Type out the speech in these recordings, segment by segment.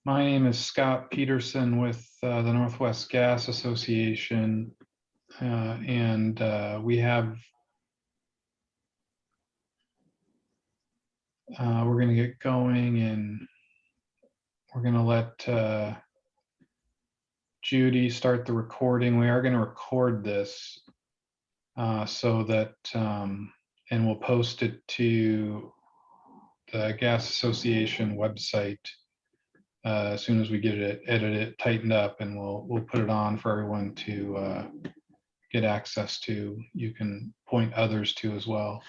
My name is Scott Peterson with the Northwest Gas Association, and we're going to get going, and we're going to let Judy start the recording. We are going to record this so that, and we'll post it to the Gas Association website as soon as we get it edited, tightened up, and we'll put it on for everyone to get access to. You can point others to as well.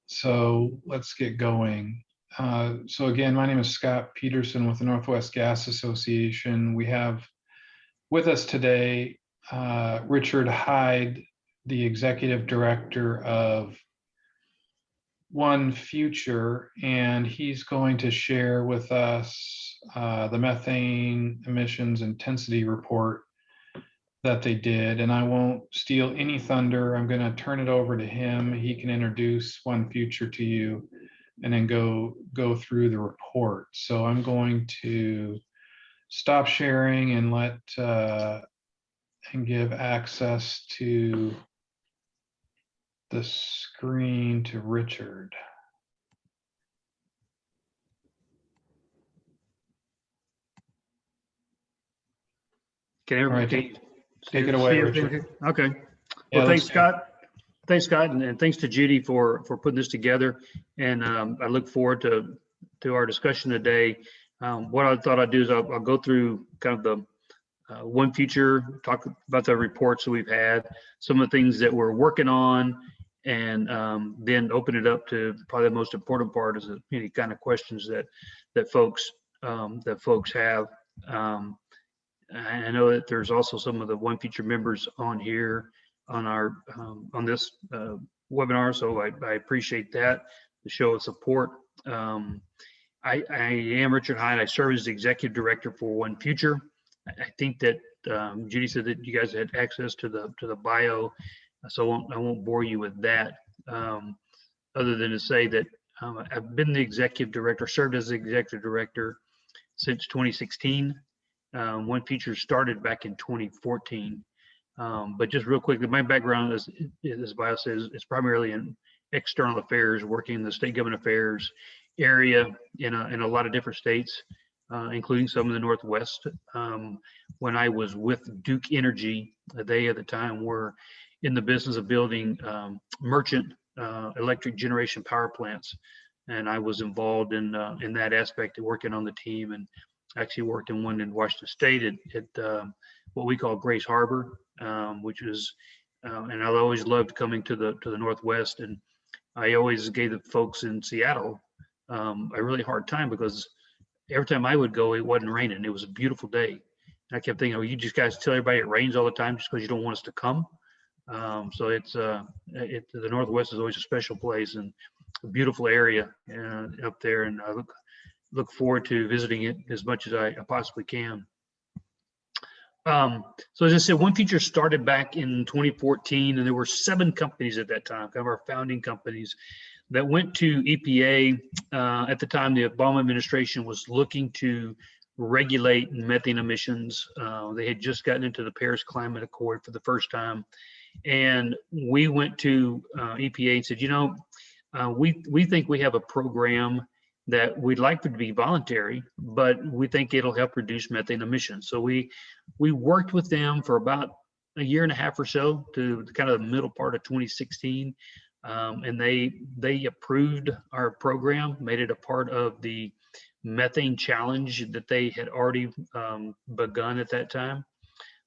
So let's get going. So again, my name is Scott Peterson with the Northwest Gas Association. We have with us today Richard Hyde, the Executive Director of One Future, and he's going to share with us the methane emissions intensity report that they did. And I won't steal any thunder. I'm going to turn it over to him. He can introduce One Future to you and then go through the report. So I'm going to stop sharing and let and give access to the screen to Richard. Can everybody take it away, Richard? Okay. Well, thanks, Scott. Thanks, Scott, and thanks to Judy for putting this together. And I look forward to our discussion today. What I thought I'd do is I'll go through kind of the One Future, talk about the reports that we've had, some of the things that we're working on, and then open it up to probably the most important part is any kind of questions that folks have. I know that there's also some of the One Future members on here on our on this webinar, so I appreciate that, the show of support. I am Richard Hyde. I serve as the Executive Director for One Future. I think that Judy said that you guys had access to the bio, so I won't bore you with that, other than to say that I've been the Executive Director, served as the Executive Director since 2016. One Future started back in 2014. But just real quickly, my background is, as bio says, it's primarily in external affairs, working in the state government affairs area in a lot of different states, including some in the Northwest. When I was with Duke Energy, they at the time were in the business of building merchant electric generation power plants, and I was involved in that aspect of working on the team, and actually worked in one in Washington State at what we call Grace Harbor, which is, and I always loved coming to the Northwest, and I always gave the folks in Seattle a really hard time because every time I would go, it wasn't raining. It was a beautiful day. And I kept thinking, oh, you just guys tell everybody it rains all the time just because you don't want us to come. So it's the Northwest is always a special place and a beautiful area up there, and I look forward to visiting it as much as I possibly can. So as I said, One Future started back in 2014, and there were 7 companies at that time, kind of our founding companies, that went to EPA. At the time, the Obama administration was looking to regulate methane emissions. They had just gotten into the Paris Climate Accord for the first time. And we went to EPA and said, you know, we think we have a program that we'd like it to be voluntary, but we think it'll help reduce methane emissions. So we worked with them for about a year and a half or so to kind of the middle part of 2016. And they approved our program, made it a part of the methane challenge that they had already begun at that time.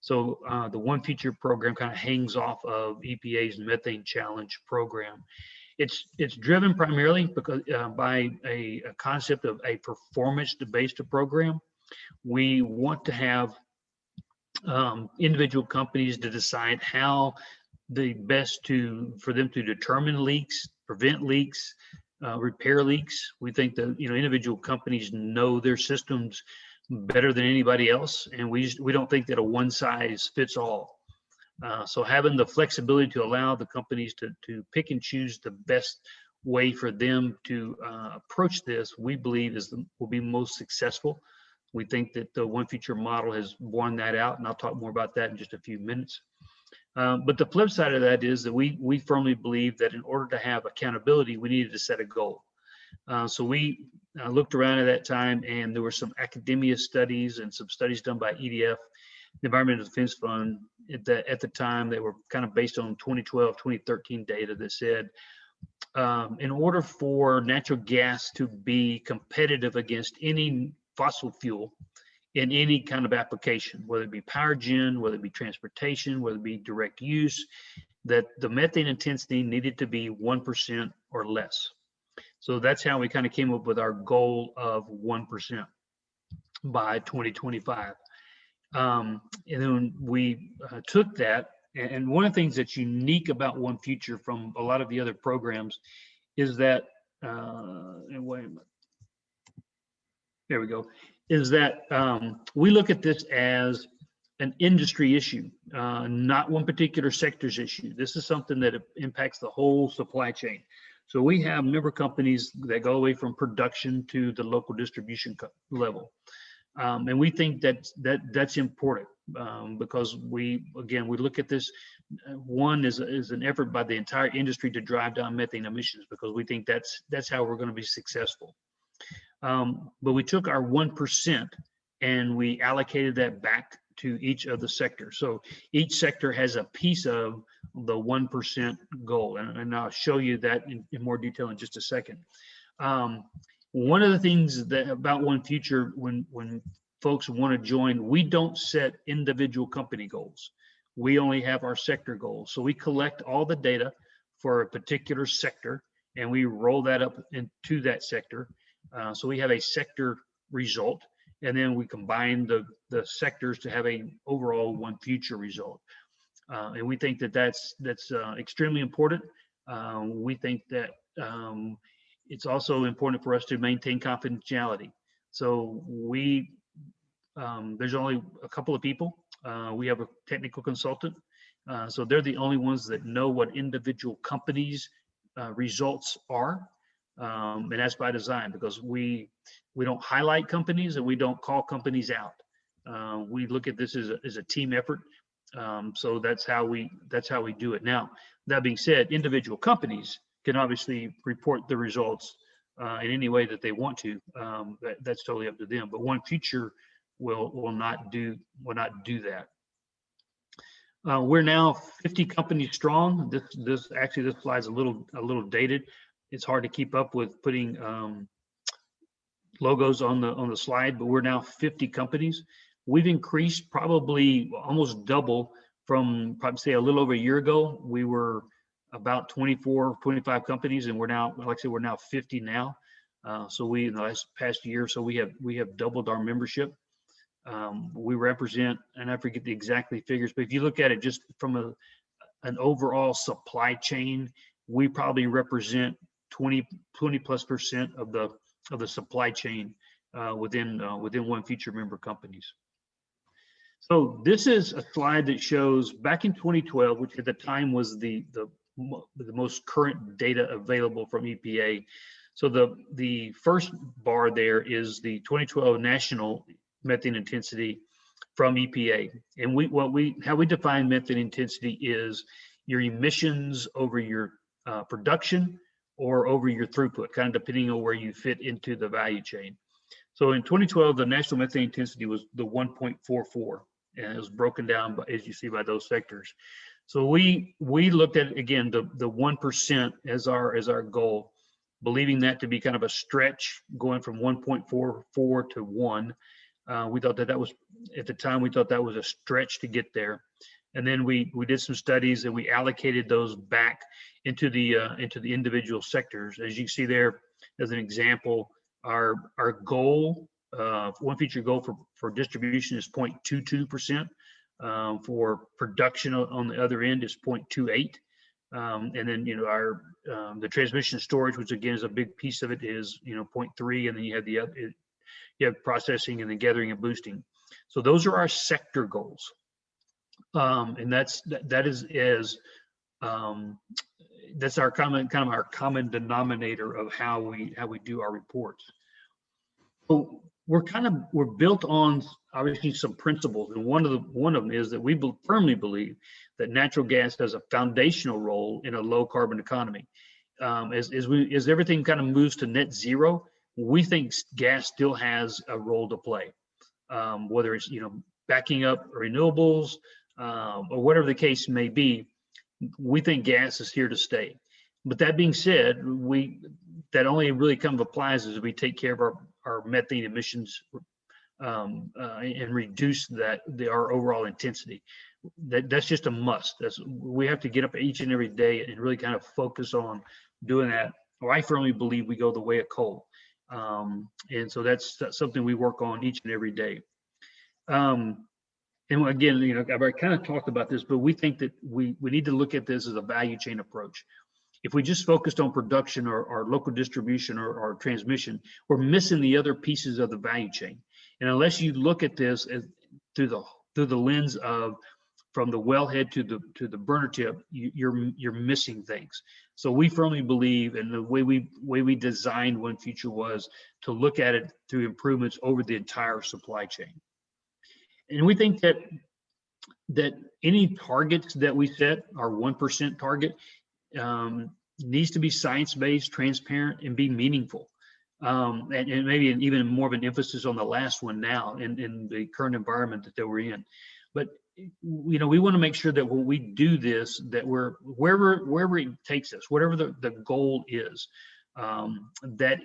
So the One Future program kind of hangs off of EPA's methane challenge program. It's driven primarily because by a concept of a performance-based program. We want to have individual companies to decide how the best for them to determine leaks, prevent leaks, repair leaks. We think that individual companies know their systems better than anybody else, and we don't think that a one size fits all. So having the flexibility to allow the companies to pick and choose the best way for them to approach this, we believe will be most successful. We think that the One Future model has borne that out, and I'll talk more about that in just a few minutes. But the flip side of that is that we firmly believe that in order to have accountability, we needed to set a goal. So we looked around at that time, and there were some academia studies and some studies done by EDF, the Environmental Defense Fund, at the time. They were kind of based on 2012, 2013 data that said, in order for natural gas to be competitive against any fossil fuel in any kind of application, whether it be power gen, whether it be transportation, whether it be direct use, that the methane intensity needed to be 1% or less. So that's how we kind of came up with our goal of 1% by 2025. And then we took that, and one of the things that's unique about One Future from a lot of the other programs is that, and wait a minute, there we go, is that we look at this as an industry issue, not one particular sector's issue. This is something that impacts the whole supply chain. So we have member companies that go away from production to the local distribution level. And we think that's important because we look at this, one is an effort by the entire industry to drive down methane emissions, because we think that's how we're going to be successful. But we took our 1% and we allocated that back to each of the sectors. So each sector has a piece of the 1% goal, and I'll show you that in more detail in just a second. One of the things that about One Future, when folks want to join, we don't set individual company goals. We only have our sector goals. So we collect all the data for a particular sector, and we roll that up into that sector. So we have a sector result, and then we combine the sectors to have a overall One Future result. And we think that's extremely important. We think that it's also important for us to maintain confidentiality. So there's only a couple of people. We have a technical consultant. So they're the only ones that know what individual companies' results are. And that's by design, because we don't highlight companies and we don't call companies out. We look at this as a team effort. So that's how we do it. Now, that being said, individual companies can obviously report the results in any way that they want to. That's totally up to them. But One Future will not do that. We're now 50 companies strong. This slide's a little dated. It's hard to keep up with putting logos on the slide, but we're now 50 companies. We've increased probably almost double from probably say a little over a year ago. We were about 24, 25 companies, and we're now, like I said, we're now 50 now. So in the past year, so we have doubled our membership. We represent, and I forget the exact figures, but if you look at it just from an overall supply chain, we probably represent 20+% of the supply chain within One Future member companies. So this is a slide that shows back in 2012, which at the time was the most current data available from EPA. So the first bar there is the 2012 National Methane Intensity from EPA. And how we define methane intensity is your emissions over your production or over your throughput, kind of depending on where you fit into the value chain. So in 2012, the National Methane Intensity was the 1.44, and it was broken down, as you see, by those sectors. So we looked at, again, the 1% as our goal, believing that to be kind of a stretch, going from 1.44 to 1. We thought that was, at the time, we thought that was a stretch to get there. And then we did some studies and we allocated those back into the individual sectors. As you see there, as an example, our goal, One Future goal for distribution is 0.22%. For production on the other end is 0.28. And then, our the transmission storage, which again is a big piece of it, is 0.3, and then you have you have processing and then gathering and boosting. So those are our sector goals. And that is that's our our common denominator of how we do our reports. So we're built on obviously some principles, and one of them is that we firmly believe that natural gas has a foundational role in a low carbon economy. As everything kind of moves to net zero, we think gas still has a role to play, whether it's backing up renewables or whatever the case may be. We think gas is here to stay. But that being said, that only really kind of applies as we take care of our methane emissions and reduce our overall intensity. That's just a must. We have to get up each and every day and really kind of focus on doing that. Or I firmly believe we go the way of coal. And so that's something we work on each and every day. And again, I've already kind of talked about this, but we think that we need to look at this as a value chain approach. If we just focused on production or local distribution or transmission, we're missing the other pieces of the value chain. And unless you look at this through the lens of from the wellhead to the burner tip, you're missing things. So we firmly believe, and the way we designed One Future was to look at it through improvements over the entire supply chain. And we think that any targets that we set, our 1% target, needs to be science-based, transparent, and be meaningful. And maybe even more of an emphasis on the last one now in the current environment that we're in. But we want to make sure that when we do this, that we're wherever it takes us, whatever the goal is, that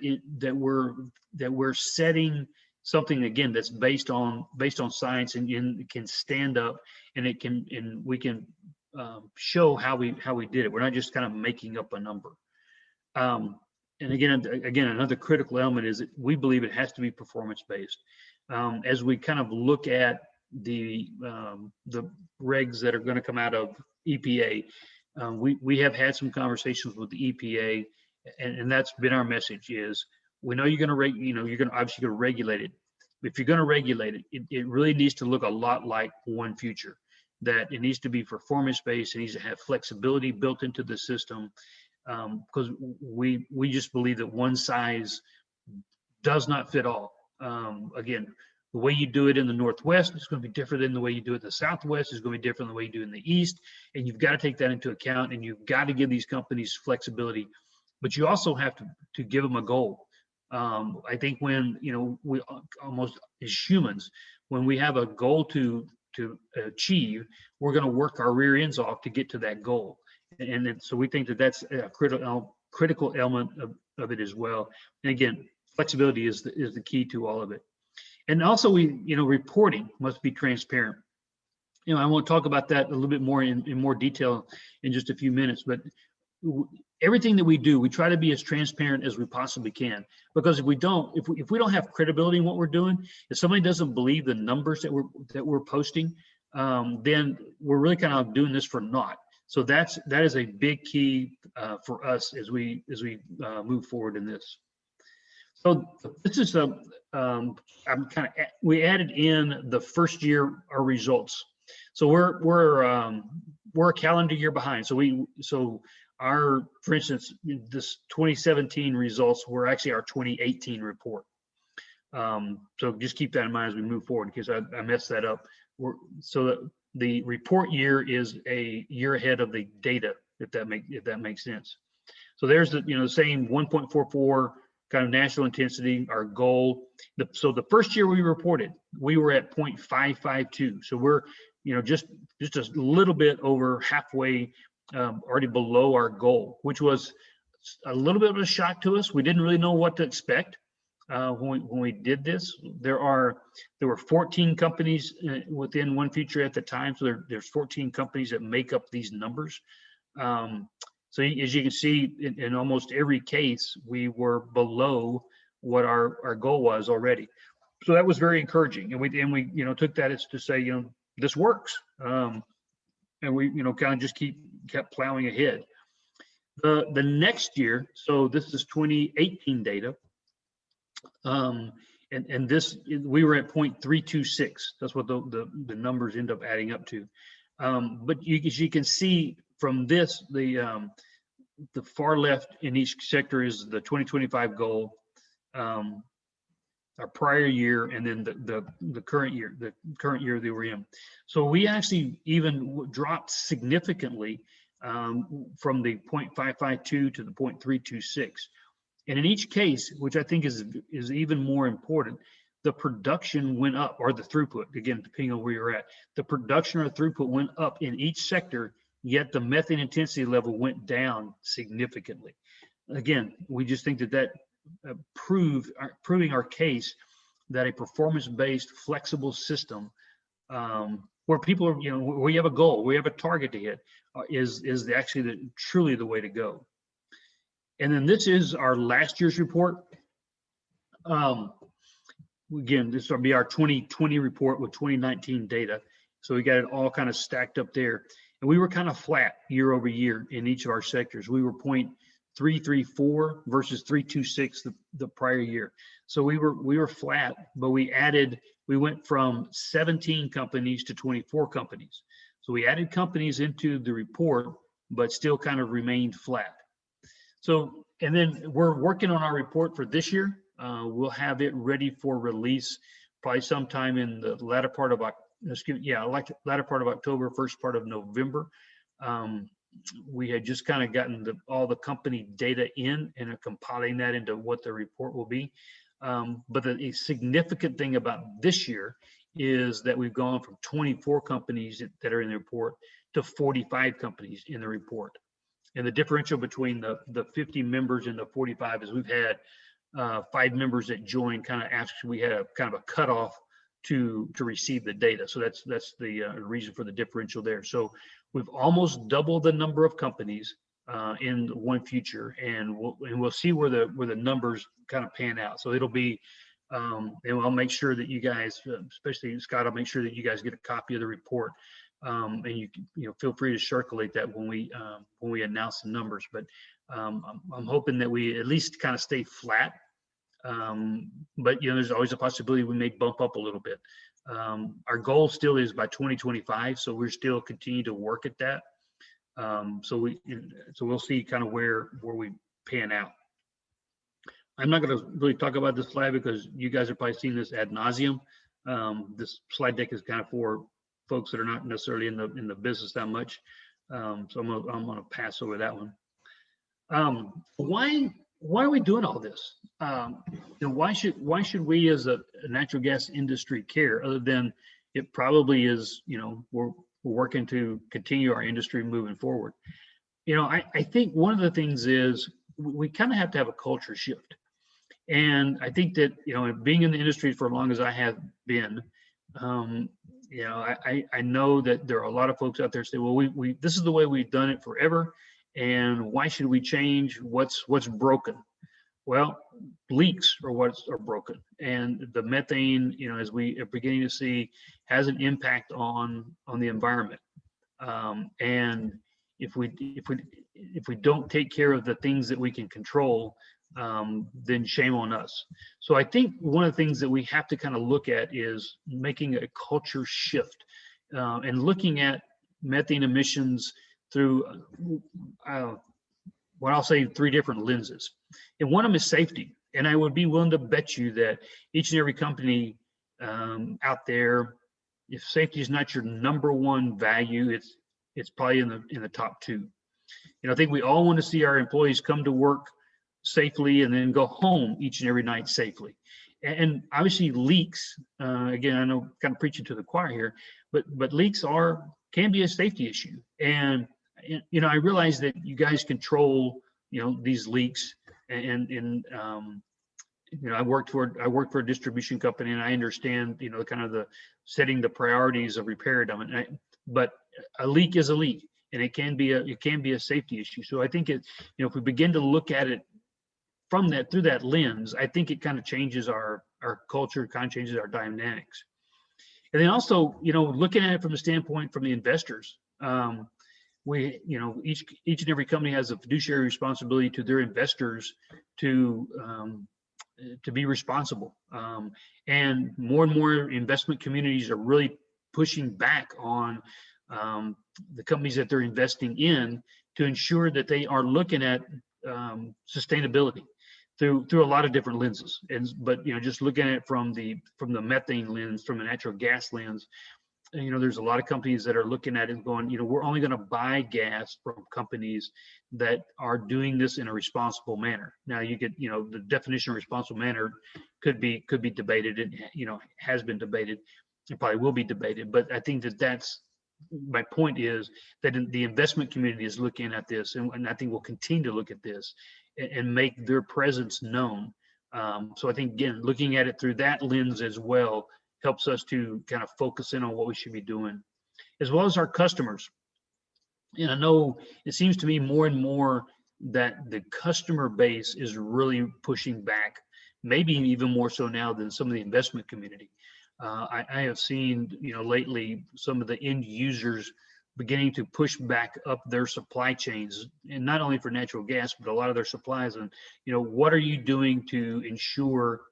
we're setting something again that's based on science and can stand up, and we can show how we did it. We're not just kind of making up a number. And again, another critical element is that we believe it has to be performance based. As we kind of look at the regs that are going to come out of EPA, we have had some conversations with the EPA, and that's been our message: is we know you're going to you're going to obviously going to regulate it. If you're going to regulate it, it really needs to look a lot like One Future. That it needs to be performance based. It needs to have flexibility built into the system, because we just believe that one size does not fit all. Again, the way you do it in the Northwest is going to be different than the way you do it in the Southwest. Is going to be different than the way you do it in the East, and you've got to take that into account, and you've got to give these companies flexibility, but you also have to give them a goal. I think when we almost as humans, when we have a goal to achieve, we're going to work our rear ends off to get to that goal, and so we think that that's a critical element of it as well. And again, flexibility is the key to all of it. And also, reporting must be transparent. I won't talk about that a little bit more in more detail in just a few minutes, but everything that we do, we try to be as transparent as we possibly can. Because if we don't have credibility in what we're doing, if somebody doesn't believe the numbers that we're posting, then we're really kind of doing this for naught. So that is a big key for us as we move forward in this. So this is we added in the first year our results. So we're a calendar year behind. So for instance, this 2017 results were actually our 2018 report. So just keep that in mind as we move forward, in case I messed that up. So the report year is a year ahead of the data, if that makes sense. So there's the same 1.44 kind of national intensity, our goal. So the first year we reported, we were at 0.552. So we're just a little bit over halfway, already below our goal, which was a little bit of a shock to us. We didn't really know what to expect when we did this. There were 14 companies within One Future at the time, so there's 14 companies that make up these numbers. So as you can see, in almost every case, we were below what our goal was already. So that was very encouraging, and we took that as to say this works, and we kind of just kept plowing ahead. The next year, so this is 2018 data, and this we were at 0.326. That's what the numbers end up adding up to. But as you can see from this, the far left in each sector is the 2025 goal, our prior year, and then the current year that we're in. So we actually even dropped significantly from the 0.552 to the 0.326. And in each case, which I think is even more important, the production went up, or the throughput, again, depending on where you're at, the production or throughput went up in each sector, yet the methane intensity level went down significantly. Again, we just think that proving our case that a performance-based flexible system, where people are, where you have a goal, where you have a target to hit, is actually truly the way to go. And then this is our last year's report. Again, this will be our 2020 report with 2019 data. So we got it all kind of stacked up there. And we were kind of flat year over year in each of our sectors. We were 0.334 versus 326 the prior year. So we were flat, but we went from 17 companies to 24 companies. So we added companies into the report, but still kind of remained flat. So, and then we're working on our report for this year. We'll have it ready for release probably sometime in the latter part of latter part of October, first part of November. We had just kind of gotten all the company data in and are compiling that into what the report will be. But the significant thing about this year is that we've gone from 24 companies that are in the report to 45 companies in the report. And the differential between the 50 members and the 45 is we've had 5 members that joined kind of after we had a kind of a cutoff to receive the data. So that's the reason for the differential there. So we've almost doubled the number of companies in one future, and we'll see where the numbers kind of pan out. So it'll be, and I'll make sure that you guys, especially Scott, I'll make sure that you guys get a copy of the report, and you feel free to circulate that when we announce the numbers. But I'm hoping that we at least kind of stay flat. But there's always a possibility we may bump up a little bit. Our goal still is by 2025, so we're still continue to work at that. So we'll see kind of where we pan out. I'm not going to really talk about this slide because you guys are probably seeing this ad nauseum. This slide deck is kind of for folks that are not necessarily in the business that much. So I'm gonna pass over that one. Why are we doing all this? Why should we as a natural gas industry care, other than it probably is, we're working to continue our industry moving forward. I think one of the things is we kind of have to have a culture shift. And I think that, being in the industry for as long as I have been, I know that there are a lot of folks out there say, well, this is the way we've done it forever. And why should we change? What's broken? Well, leaks are what are broken, and the methane, as we are beginning to see, has an impact on the environment. And if we don't take care of the things that we can control, then shame on us. So I think one of the things that we have to kind of look at is making a culture shift, and looking at methane emissions through what I'll say 3 different lenses. And one of them is safety. And I would be willing to bet you that each and every company out there, if safety is not your #1 value, it's probably in the top 2. I think we all want to see our employees come to work safely and then go home each and every night safely. And obviously leaks, again, I know kind of preaching to the choir here, but leaks can be a safety issue. And I realize that you guys control, these leaks, and I worked for a distribution company, and I understand, kind of the setting the priorities of repair them. But a leak is a leak, and it can be a safety issue. So I think if we begin to look at it through that lens, I think it kind of changes our culture, kind of changes our dynamics. And then also, looking at it from the standpoint from the investors, each and every company has a fiduciary responsibility to their investors to be responsible. And more investment communities are really pushing back on the companies that they're investing in, to ensure that they are looking at sustainability through a lot of different lenses. But just looking at it from the methane lens, from a natural gas lens, there's a lot of companies that are looking at it and going, we're only going to buy gas from companies that are doing this in a responsible manner. Now you get, the definition of responsible manner could be debated. It, has been debated. It probably will be debated. But I think that's my point, is that the investment community is looking at this, and I think will continue to look at this and make their presence known. So I think, again, looking at it through that lens as well helps us to kind of focus in on what we should be doing, as well as our customers. And I know it seems to me more and more that the customer base is really pushing back, maybe even more so now than some of the investment community. I have seen, lately, some of the end users beginning to push back up their supply chains, and not only for natural gas, but a lot of their supplies. And, what are you doing to ensure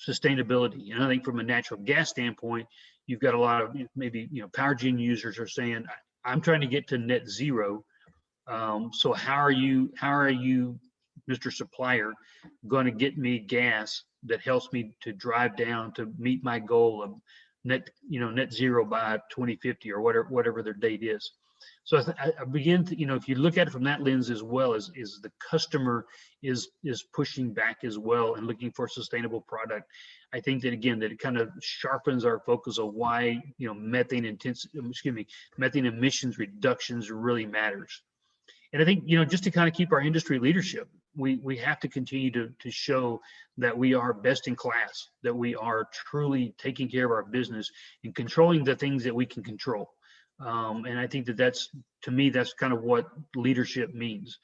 sustainability? And I think from a natural gas standpoint, you've got a lot of maybe, power gen users are saying, I'm trying to get to net zero. So how are you, Mr. Supplier, going to get me gas that helps me to drive down to meet my goal of net zero by 2050 or whatever their date is? So I begin to, if you look at it from that lens as well, as the customer is pushing back as well and looking for a sustainable product, I think that, again, that it kind of sharpens our focus of why, methane emissions reductions really matters. And I think, just to kind of keep our industry leadership, we have to continue to show that we are best in class, that we are truly taking care of our business and controlling the things that we can control. And I think that's, to me, that's kind of what leadership means.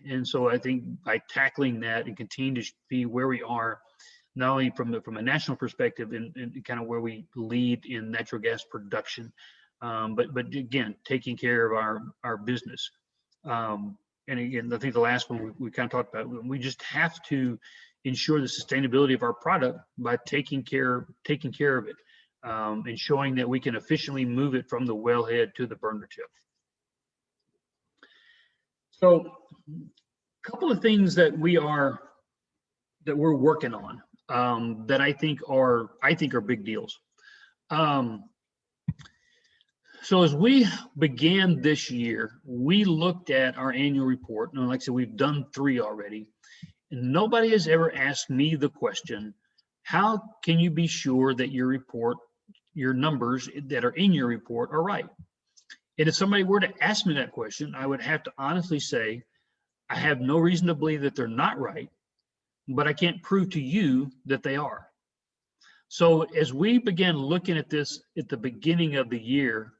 And so I think by tackling that and continue to be where we are, not only from a national perspective and kind of where we lead in natural gas production, but again, taking care of our business. And again, I think the last one we kind of talked about, we just have to ensure the sustainability of our product by taking care of it, and showing that we can efficiently move it from the wellhead to the burner tip. So a couple of things that we're working on, that I think are big deals. So as we began this year, we looked at our annual report, and like I said, we've done 3 already, and nobody has ever asked me the question, how can you be sure that your numbers that are in your report are right? And if somebody were to ask me that question, I would have to honestly say, I have no reason to believe that they're not right, but I can't prove to you that they are. So as we began looking at this at the beginning of the year,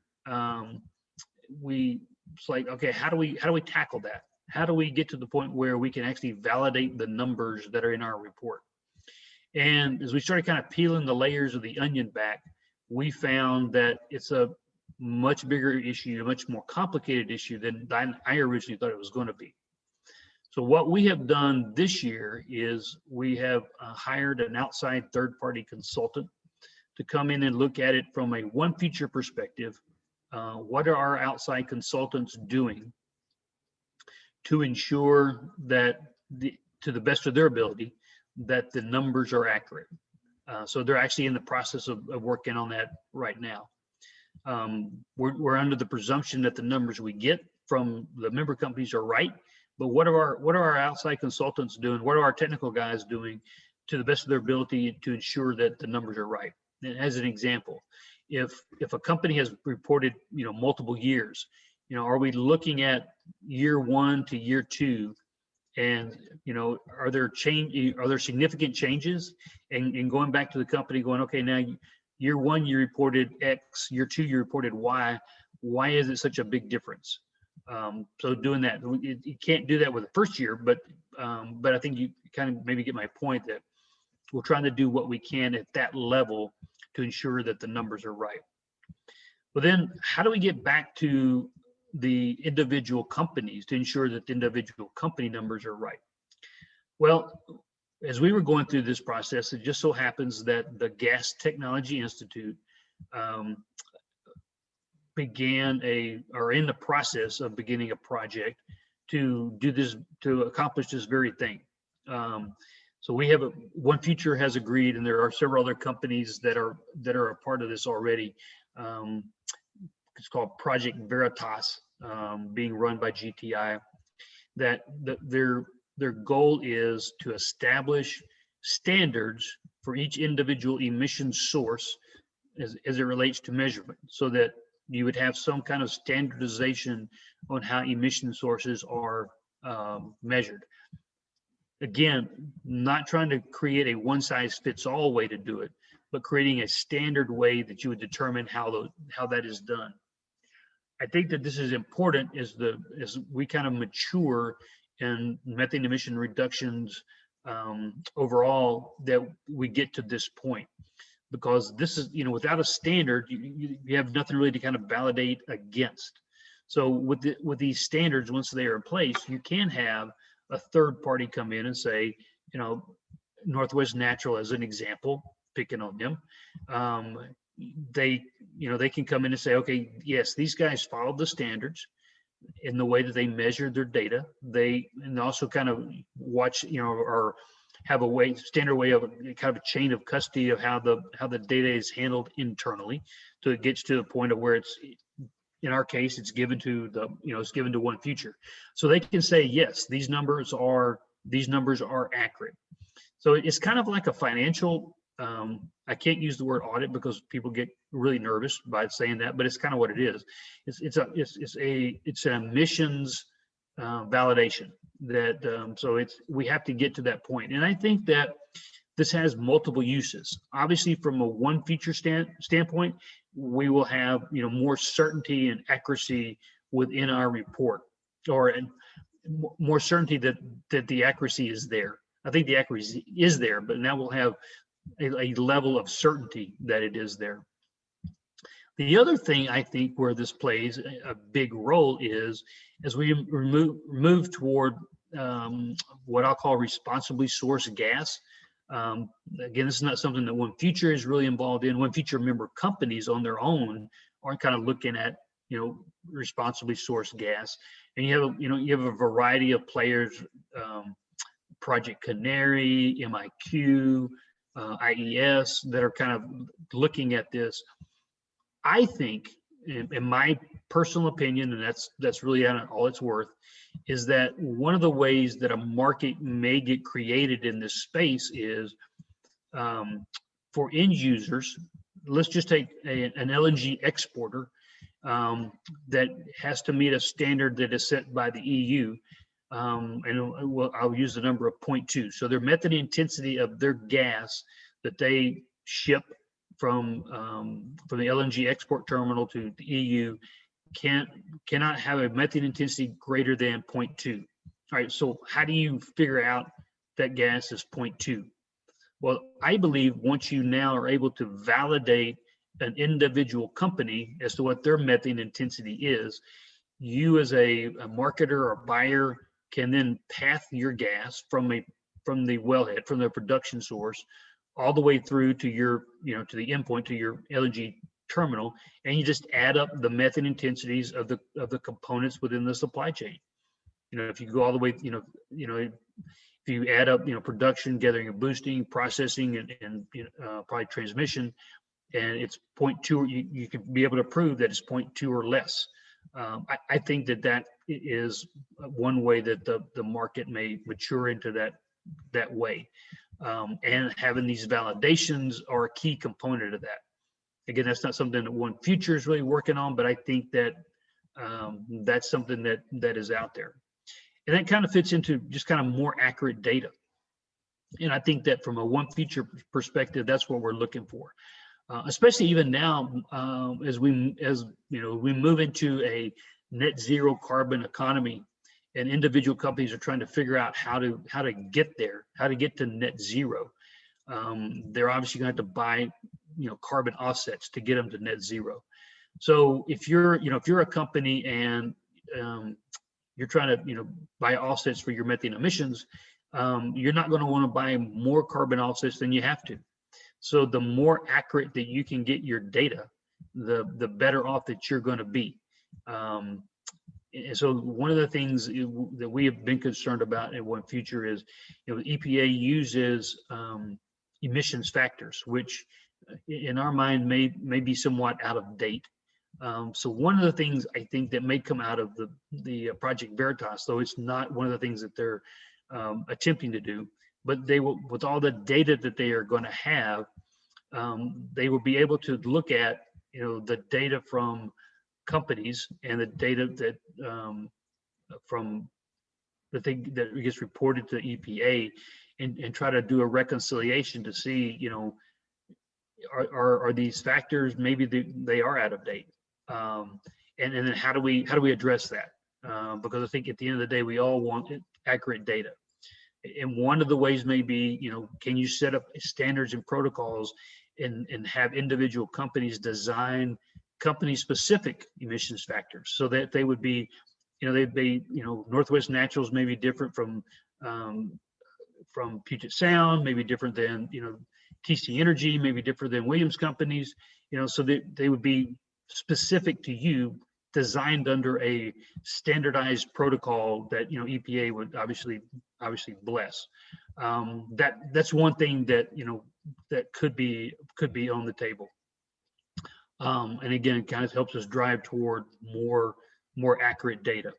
it's like, okay, how do we tackle that? How do we get to the point where we can actually validate the numbers that are in our report? And as we started kind of peeling the layers of the onion back, we found that it's a much bigger issue, a much more complicated issue than I originally thought it was going to be. So what we have done this year is we have hired an outside third-party consultant to come in and look at it from a one feature perspective. What are our outside consultants doing to ensure that, to the best of their ability, that the numbers are accurate? So they're actually in the process of working on that right now. We're under the presumption that the numbers we get from the member companies are right, but what are our outside consultants doing? What are our technical guys doing to the best of their ability to ensure that the numbers are right? And as an example, if a company has reported, multiple years, are we looking at year 1 to year 2, and are there significant changes, and going back to the company going, okay, now year 1 you reported X, year 2 you reported Y. Why is it such a big difference? So doing that, you can't do that with the first year, but I think you kind of maybe get my point, that we're trying to do what we can at that level to ensure that the numbers are right. But then how do we get back to the individual companies to ensure that the individual company numbers are right? Well, as we were going through this process, it just so happens that the Gas Technology Institute are in the process of beginning a project to do this, to accomplish this very thing. So we have One Future has agreed, and there are several other companies that are a part of this already. It's called Project Veritas, being run by GTI. That their goal is to establish standards for each individual emission source as it relates to measurement, so that you would have some kind of standardization on how emission sources are measured. Again, not trying to create a one-size-fits-all way to do it, but creating a standard way that you would determine how that is done. I think that this is important as we kind of mature in methane emission reductions overall, that we get to this point, because this is, without a standard, you have nothing really to kind of validate against. So with these standards, once they are in place, you can have a third party come in and say, Northwest Natural as an example, picking on them, they can come in and say, okay, yes, these guys followed the standards in the way that they measured their data. And also kind of watch, or have a standard way of kind of a chain of custody of how the data is handled internally, so it gets to the point of where it's, in our case, it's given to One Future, so they can say, yes, these numbers are accurate. So it's kind of like a financial, I can't use the word audit because people get really nervous by saying that, but it's kind of what it is. It's an emissions validation that, so we have to get to that point. And I think that this has multiple uses. Obviously, from a One Future standpoint, we will have more certainty and accuracy within our report, or more certainty that the accuracy is there. I think the accuracy is there, but now we'll have a level of certainty that it is there. The other thing I think where this plays a big role is as we move toward what I'll call responsibly sourced gas. Again, this is not something that One Future is really involved in. One Future member companies on their own are kind of looking at responsibly sourced gas, and you have a variety of players, Project Canary, MIQ, IES, that are kind of looking at this. I think, in my personal opinion, and that's really all it's worth, is that one of the ways that a market may get created in this space is for end users. Let's just take an LNG exporter that has to meet a standard that is set by the EU. And I'll use the number of 0.2. So their methane intensity of their gas that they ship from the LNG export terminal to the EU cannot have a methane intensity greater than 0.2. All right, so how do you figure out that gas is 0.2? Well, I believe once you now are able to validate an individual company as to what their methane intensity is, you as a marketer or buyer can then path your gas from the wellhead, from the production source, all the way through to your, to the endpoint, to your LNG terminal, and you just add up the methane intensities of the components within the supply chain. If you go all the way, if you add up, production, gathering and boosting, processing, and probably transmission, and it's 0.2, you can be able to prove that it's 0.2 or less. I think that is one way that the market may mature into that way. And having these validations are a key component of that. Again, that's not something that One Future is really working on, but I think that that's something that is out there. And that kind of fits into just kind of more accurate data. And I think that from a One Future perspective, that's what we're looking for. Especially even now, as we move into a net zero carbon economy, and individual companies are trying to figure out how to get there, how to get to net zero. They're obviously going to have to buy, carbon offsets to get them to net zero. So if you're a company and you're trying to, buy offsets for your methane emissions, you're not going to want to buy more carbon offsets than you have to. So the more accurate that you can get your data, the better off that you're going to be. And so one of the things that we have been concerned about in One Future is, EPA uses emissions factors, which in our mind may be somewhat out of date. So one of the things I think that may come out of the Project Veritas, though it's not one of the things that they're attempting to do, but they will, with all the data that they are going to have, they will be able to look at the data from companies and the data that from the thing that gets reported to EPA, and try to do a reconciliation to see, are these factors, maybe they are out of date, and then how do we address that? Because I think at the end of the day, we all want accurate data. And one of the ways may be, can you set up standards and protocols and have individual companies design company-specific emissions factors so that they would be, Northwest Naturals may be different from Puget Sound, maybe different than, TC Energy, maybe different than Williams companies, so that they would be specific to you, designed under a standardized protocol that EPA would obviously bless. That's one thing that that could be on the table. And again, it kind of helps us drive toward more accurate data.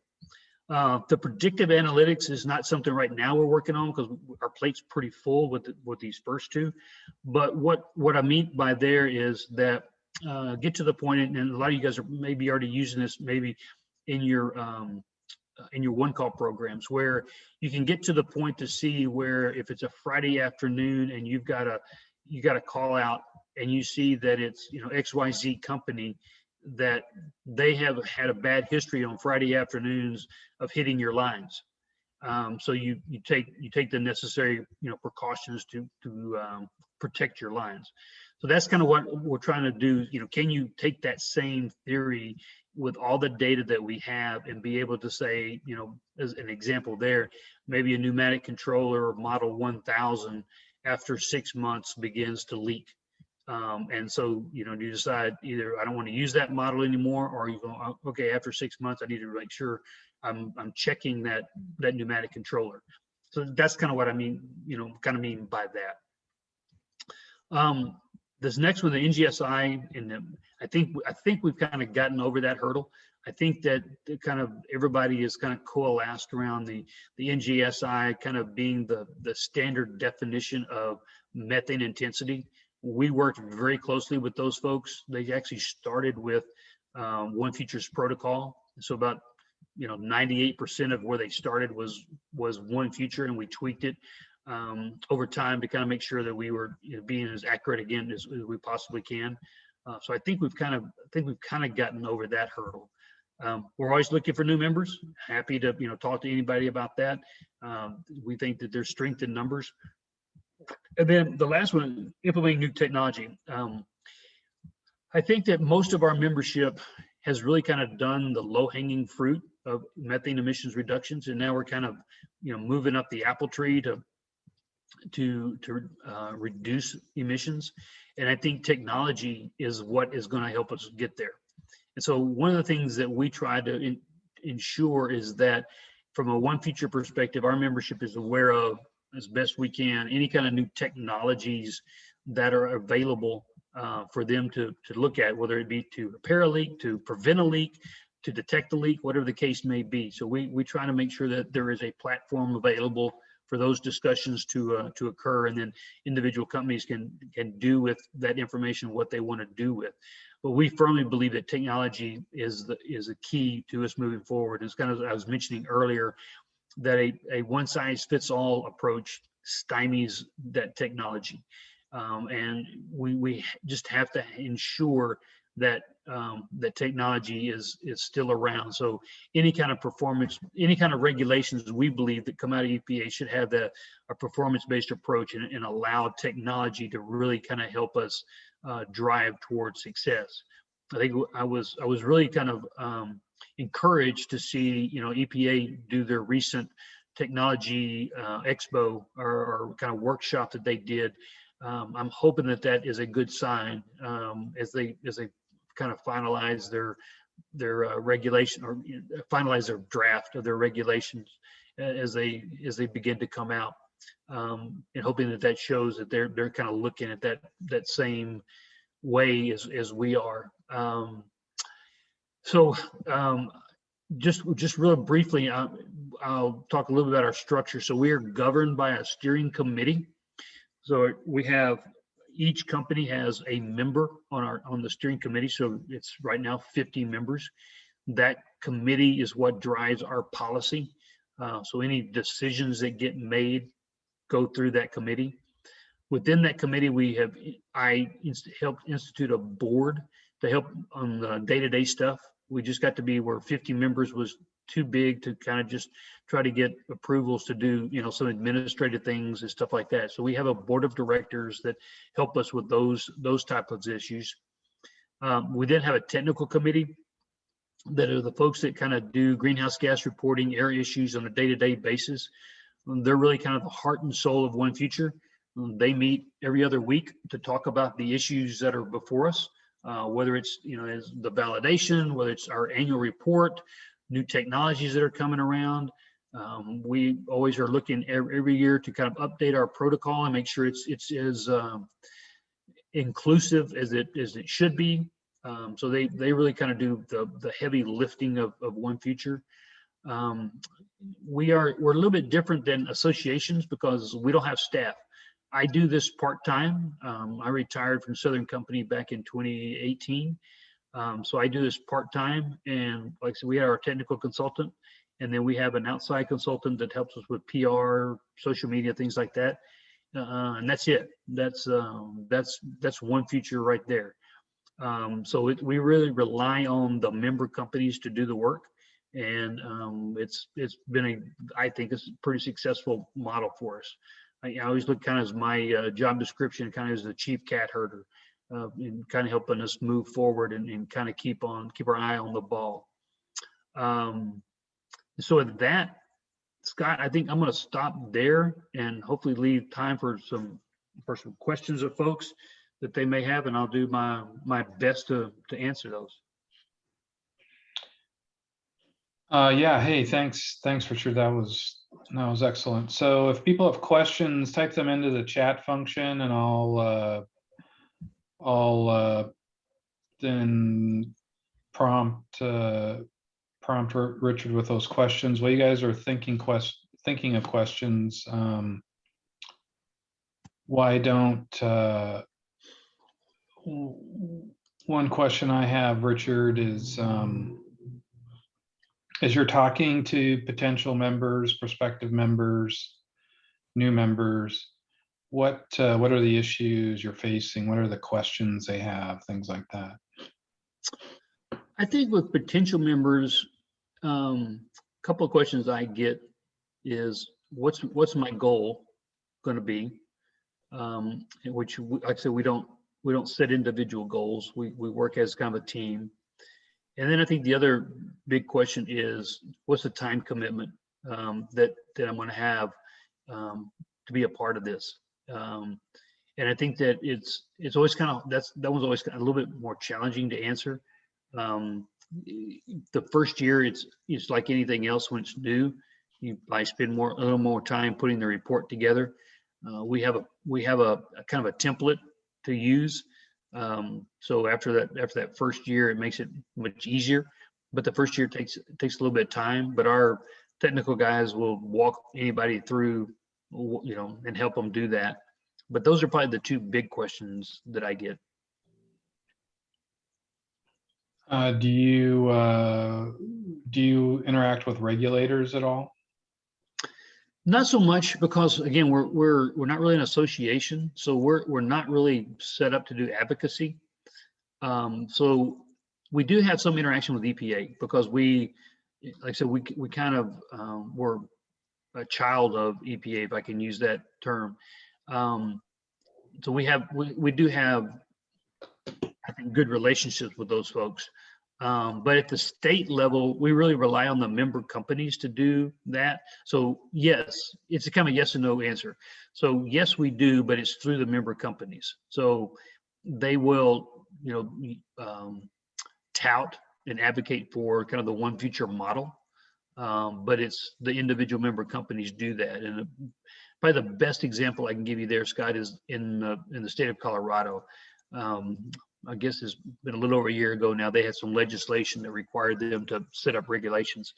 The predictive analytics is not something right now we're working on because our plate's pretty full with these first two. But what I mean by there is that get to the point, and a lot of you guys are maybe already using this maybe in your one call programs, where you can get to the point to see where if it's a Friday afternoon and you got a call out and you see that it's XYZ company, that they have had a bad history on Friday afternoons of hitting your lines. So you take the necessary precautions to protect your lines. So that's kind of what we're trying to do. Can you take that same theory with all the data that we have and be able to say, as an example there, maybe a pneumatic controller model 1000 after 6 months begins to leak. And so, you decide either I don't want to use that model anymore, or you go, okay, after 6 months, I need to make sure I'm checking that pneumatic controller. So that's kind of what I mean, mean by that. This next one, the NGSI, and I think we've kind of gotten over that hurdle. I think that kind of everybody is kind of coalesced around the NGSI kind of being the standard definition of methane intensity. We worked very closely with those folks. They actually started with One Future's protocol. So about 98% of where they started was One Future, and we tweaked it over time to kind of make sure that we were being as accurate again as we possibly can. So I think we've kind of gotten over that hurdle. We're always looking for new members. Happy to talk to anybody about that. We think that there's strength in numbers. And then the last one, implementing new technology. I think that most of our membership has really kind of done the low-hanging fruit of methane emissions reductions, and now we're kind of moving up the apple tree to reduce emissions. And I think technology is what is going to help us get there. And so one of the things that we try to ensure is that from a One Future perspective, our membership is aware of, as best we can, any kind of new technologies that are available for them to look at, whether it be to repair a leak, to prevent a leak, to detect a leak, whatever the case may be. So we try to make sure that there is a platform available for those discussions to occur, and then individual companies can do with that information what they want to do with. But we firmly believe that technology is a key to us moving forward. It's kind of, I was mentioning earlier, that a one-size-fits-all approach stymies that technology. And we just have to ensure that that technology is still around. So any kind of performance, any kind of regulations we believe that come out of EPA should have a performance-based approach and allow technology to really kind of help us drive towards success. I think I was really kind of encouraged to see EPA do their recent technology expo or kind of workshop that they did. I'm hoping that is a good sign as they kind of finalize their regulation, or finalize their draft of their regulations as they begin to come out, and hoping that shows that they're kind of looking at that same way as we are. Just real briefly, I'll talk a little bit about our structure. So we are governed by a steering committee. So we have, each company has a member on the steering committee. So it's right now 50 members. That committee is what drives our policy. So any decisions that get made go through that committee. Within that committee, I helped institute a board to help on the day-to-day stuff. We just got to be where 50 members was too big to kind of just try to get approvals to do, some administrative things and stuff like that. So we have a board of directors that help us with those type of issues. We then have a technical committee that are the folks that kind of do greenhouse gas reporting, air issues on a day-to-day basis. They're really kind of the heart and soul of One Future. They meet every other week to talk about the issues that are before us, whether it's, is the validation, whether it's our annual report, new technologies that are coming around. We always are looking every year to kind of update our protocol and make sure it's as inclusive as it should be. So they really kind of do the heavy lifting of One Future. We're a little bit different than associations because we don't have staff. I do this part-time. I retired from Southern Company back in 2018. So I do this part-time, and like I said, we have our technical consultant, and then we have an outside consultant that helps us with PR, social media, things like that. And that's it. That's One Future right there. So we really rely on the member companies to do the work, and it's been I think it's a pretty successful model for us. I always look kind of as my job description, kind of as the chief cat herder, and kind of helping us move forward and kind of keep our eye on the ball. So with that, Scott, I think I'm going to stop there and hopefully leave time for some questions of folks that they may have, and I'll do my best to answer those. Yeah. Hey, thanks, Richard. That was excellent. So if people have questions, type them into the chat function, and I'll then prompt Richard with those questions. While you guys are thinking of questions, why don't one question I have, Richard, is as you're talking to potential members, prospective members, new members, what are the issues you're facing? What are the questions they have? Things like that. I think with potential members, a couple of questions I get is what's my goal going to be? Which, like I said, we don't set individual goals. We work as kind of a team. And then I think the other big question is, what's the time commitment that I'm going to have to be a part of this? And I think that it's always kind of that one's always a little bit more challenging to answer. The first year, it's like anything else when it's new. I spend a little more time putting the report together. We have a kind of a template to use. So after that first year, it makes it much easier. But the first year takes a little bit of time. But our technical guys will walk anybody through, and help them do that. But those are probably the two big questions that I get. Do you interact with regulators at all? Not so much, because again, we're not really an association, so we're not really set up to do advocacy. So we do have some interaction with EPA because like I said, we kind of we're a child of EPA, if I can use that term. So we do have, I think, good relationships with those folks. But at the state level, we really rely on the member companies to do that. So yes, it's a kind of yes and no answer. So yes, we do, but it's through the member companies. So they will, tout and advocate for kind of the One Future model, but it's the individual member companies do that. And probably the best example I can give you there, Scott, is in the state of Colorado. I guess it's been a little over a year ago now. They had some legislation that required them to set up regulations,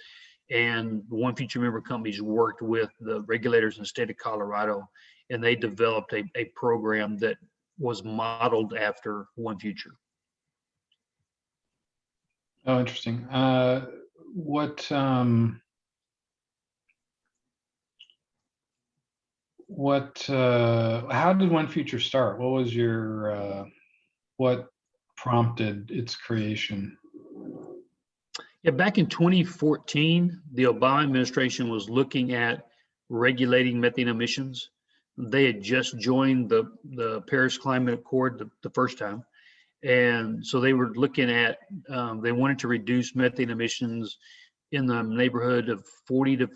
and One Future member companies worked with the regulators in the state of Colorado, and they developed a program that was modeled after One Future. Oh, interesting. How did One Future start? What was what prompted its creation? Yeah, back in 2014, the Obama administration was looking at regulating methane emissions. They had just joined the Paris Climate Accord the first time. And so they were looking at, they wanted to reduce methane emissions in the neighborhood of 40 to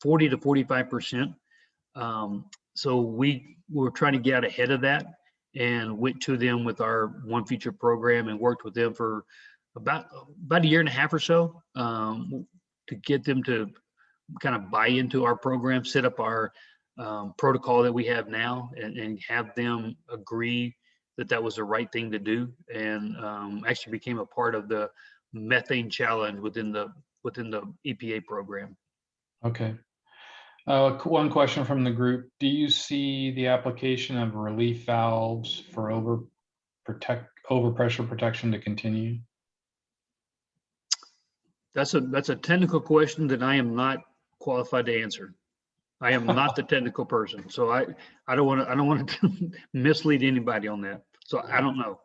45%. So we were trying to get out ahead of that and went to them with our One Future program and worked with them for about a year and a half or so, to get them to kind of buy into our program, set up our protocol that we have now, and have them agree that that was the right thing to do, and actually became a part of the methane challenge within the EPA program. Okay. One question from the group: do you see the application of relief valves for overpressure protection to continue? That's a technical question that I am not qualified to answer. I am not the technical person, so I don't want to mislead anybody on that. So I don't know.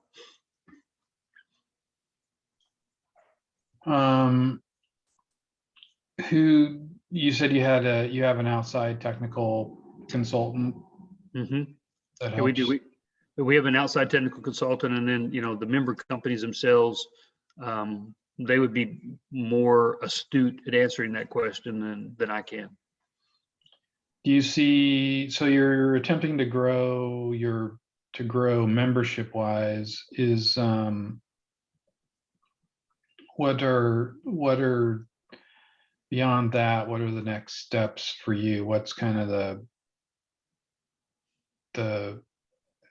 Who you said you have an outside technical consultant? Mm-hmm. That Yeah, helps. we do. We have an outside technical consultant, and then the member companies themselves, they would be more astute at answering that question than I can. Do you see, so you're attempting to grow membership wise, is what are beyond that, what are the next steps for you? What's kind of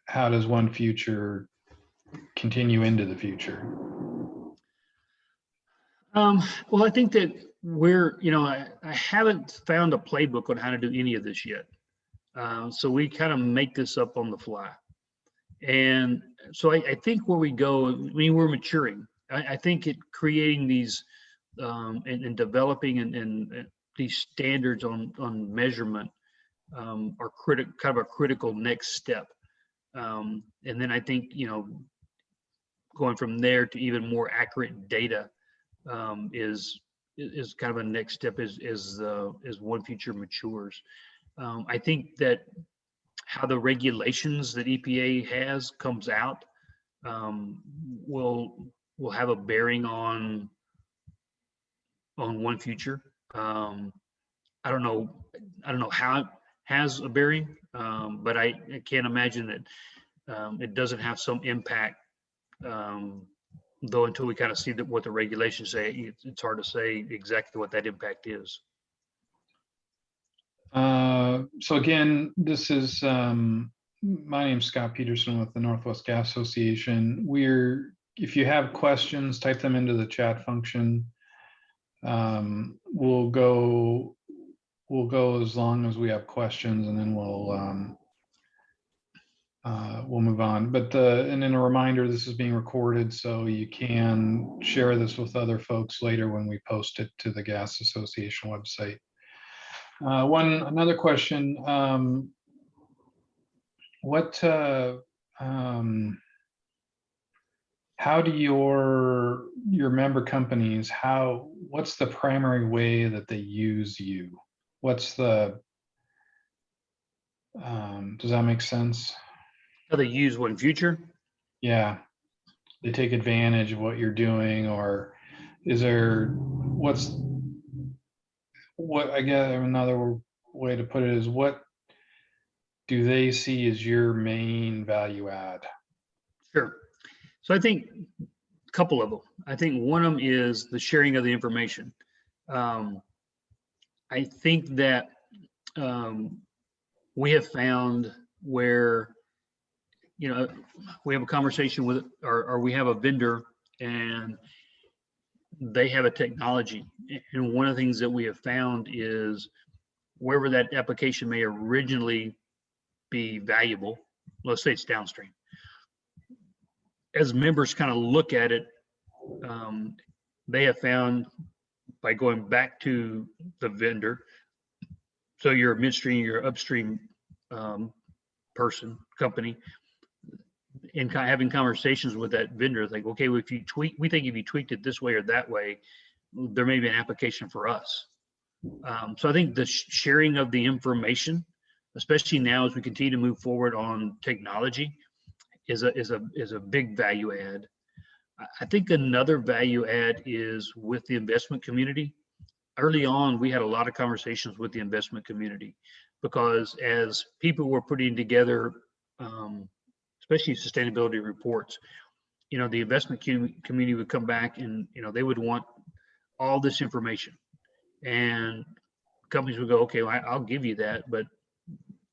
how does One Future continue into the future? Well, I think that I haven't found a playbook on how to do any of this yet. So we kind of make this up on the fly. And so I think where we go, I mean, we're maturing. I think creating these and developing and these standards on measurement are kind of a critical next step. And then I think, going from there to even more accurate data is kind of a next step as One Future matures. I think that how the regulations that EPA has comes out will have a bearing on One Future. I don't know how it has a bearing, but I can't imagine that it doesn't have some impact. Though until we kind of see what the regulations say, it's hard to say exactly what that impact is. So again, this is my name's Scott Peterson with the Northwest Gas Association. If you have questions, type them into the chat function. We'll go as long as we have questions, and then we'll move on. But and then a reminder, this is being recorded, so you can share this with other folks later when we post it to the Gas Association website. Another question, how do your member companies, what's the primary way that they use you? Does that make sense? How they use One Future? Yeah, they take advantage of what you're doing, or is there, I guess another way to put it is, what do they see as your main value add? Sure. So I think couple of them. I think one of them is the sharing of the information. I think that we have found where, we have a conversation with, or we have a vendor and they have a technology. And one of the things that we have found is wherever that application may originally be valuable, let's say it's downstream. As members kind of look at it, they have found by going back to the vendor, so you're midstream, you're upstream person, company, and kind of having conversations with that vendor, like, okay, well, we think if you tweaked it this way or that way, there may be an application for us. So I think the sharing of the information, especially now as we continue to move forward on technology, is a big value add. I think another value add is with the investment community. Early on, we had a lot of conversations with the investment community because as people were putting together, especially sustainability reports, the investment community would come back and, they would want all this information. And companies would go, okay, well, I'll give you that, but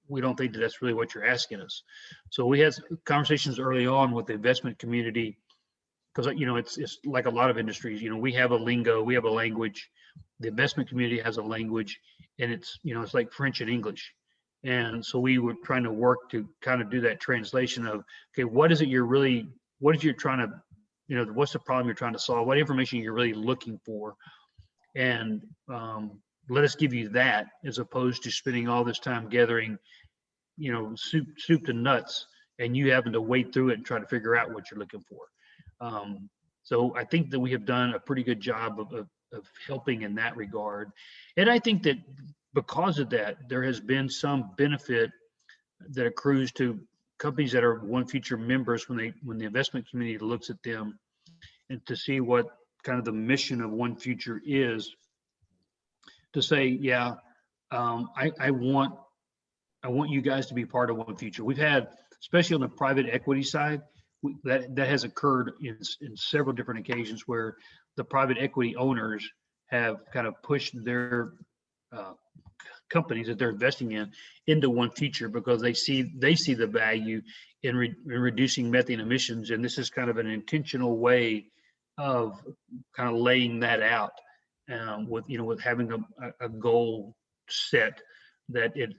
we don't think that that's really what you're asking us. So we had conversations early on with the investment community because, it's like a lot of industries, we have a lingo, we have a language, the investment community has a language, and it's, it's like French and English. And so we were trying to work to kind of do that translation of, okay, what is you're trying to, what's the problem you're trying to solve? What information you're really looking for? And let us give you that, as opposed to spending all this time gathering, soup to nuts, and you having to wade through it and try to figure out what you're looking for. So I think that we have done a pretty good job of helping in that regard. And I think that because of that, there has been some benefit that accrues to companies that are One Future members when the investment community looks at them and to see what kind of the mission of One Future is, to say, yeah, I want you guys to be part of One Future. We've had, especially on the private equity side, that has occurred in several different occasions where the private equity owners have kind of pushed their companies that they're investing in into One Future because they see the value in reducing methane emissions, and this is kind of an intentional way of kind of laying that out with having a goal set that it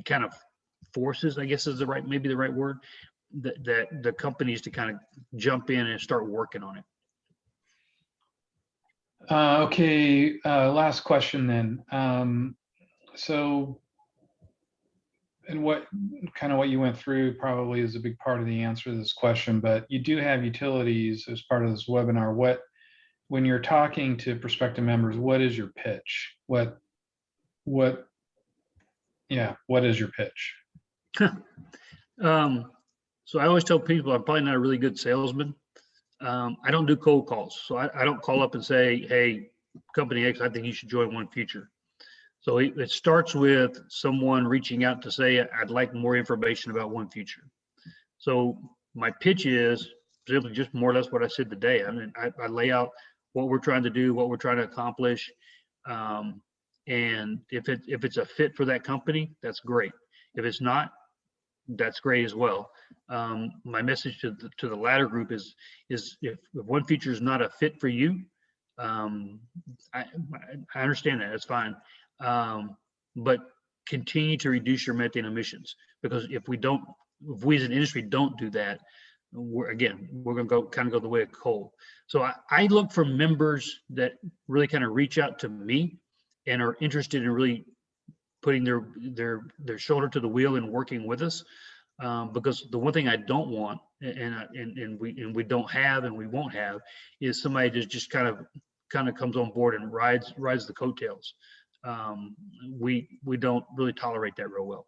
kind of forces, I guess is maybe the right word, that the companies to kind of jump in and start working on it. Okay, last question then. So, and what you went through probably is a big part of the answer to this question, but you do have utilities as part of this webinar. When you're talking to prospective members, what is your pitch? What is your pitch? So I always tell people I'm probably not a really good salesman. I don't do cold calls. So I don't call up and say, hey, company X, I think you should join One Future. So it starts with someone reaching out to say, I'd like more information about One Future. So my pitch is simply just more or less what I said today. I mean, I lay out what we're trying to do, what we're trying to accomplish. And if it's a fit for that company, that's great. If it's not, that's great as well. My message to the latter group is if One Future is not a fit for you, I understand that, it's fine. But continue to reduce your methane emissions, because if we as an industry don't do that, we're going to go the way of coal. So I look for members that really kind of reach out to me and are interested in really putting their shoulder to the wheel and working with us, because the one thing I don't want, and we don't have and we won't have, is somebody that just kind of comes on board and rides the coattails. We don't really tolerate that real well.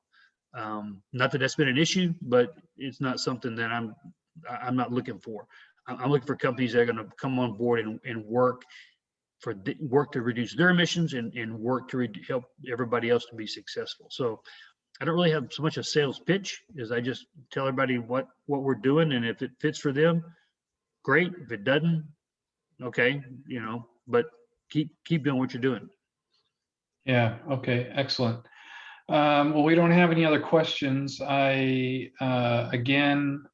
Not that that's been an issue, but it's not something that I'm not looking for. I'm looking for companies that are going to come on board and work to reduce their emissions and work to help everybody else to be successful. So I don't really have so much a sales pitch as I just tell everybody what we're doing, and if it fits for them, great. If it doesn't, okay, but keep doing what you're doing. Yeah, okay, excellent. Well, we don't have any other questions. Again,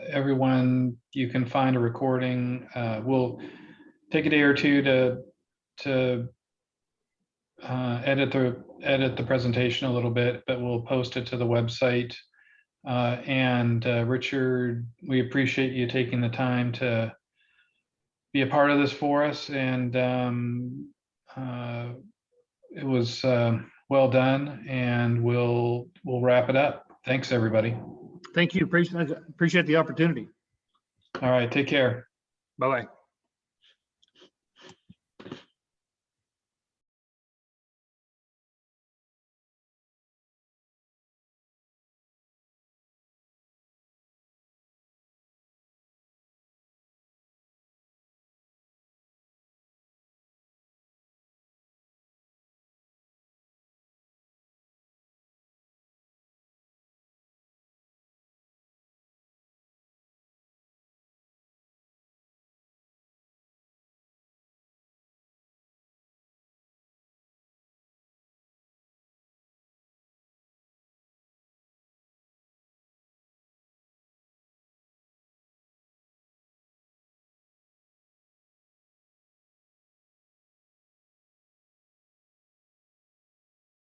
everyone, you can find a recording. We'll take a day or two to edit the presentation a little bit, but we'll post it to the website. And Richard, we appreciate you taking the time to be a part of this for us, and it was well done, and we'll wrap it up. Thanks, everybody. Thank you. Appreciate the opportunity. All right, take care. Bye-bye.